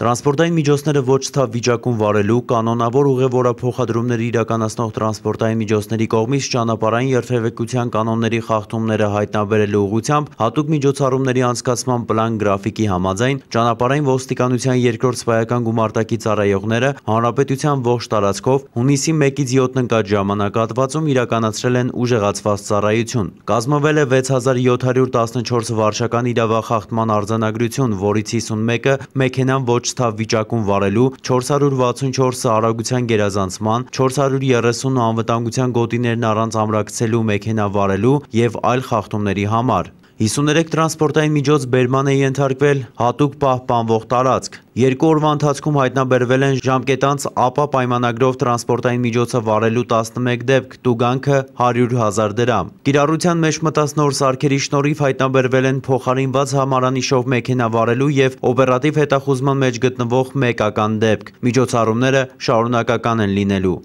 Տրանսպորտային միջոցները ոչ թավ վիճակում վարելու, կանոնավոր ուղևորափոխադրումներ իրականացնող տրանսպորտային միջոցների կողմից ճանապարհային երթևեկության կանոնների խախտումները հայտնաբերելու ուղղությամբ հատուկ միջոցառումների անցկացման պլան գրաֆիկի համաձայն ճանապարհային ոստիկանության 2-րդ սպայական գումարտակի ծառայողները հանրապետության ողջ տարածքով հունիսի 1-ից 7 ընկած ժամանակահատվածում իրականացրել են ուժեղացված ծառայություն։ Կազմվել է 6714 վարչական իրավախախտման արձանագրություն, որից 51-ը մեքենան ոչ թավ վիճակում վարելու, 464-ը արագության գերազանցման, 430-ը անվտանգության գոտիներն առանց ամրակցելու մեքենա վարելու և այլ խախտումների համար։ 53 տրանսպորտային միջոց բերման է ենթարկվել հատուկ պահպանվող տարածք։ 2 օրվա ընթացքում հայտնաբերվել են ժամկետանց ԱՊԱ պայմանագրով տրանսպորտային միջոցը վարելու 11 դեպք, տուգանքը 100,000 դրամ։ Կիրառության մեջ մտած նոր սարքերի շնորհիվ հայտնաբերվել են փոխարինված համարանիշով մեքենա վարելու և օպերատիվ հետախուզման մեջ գտնվող մեկական դեպք։ Միջոցառումները շարունակական են լինելու։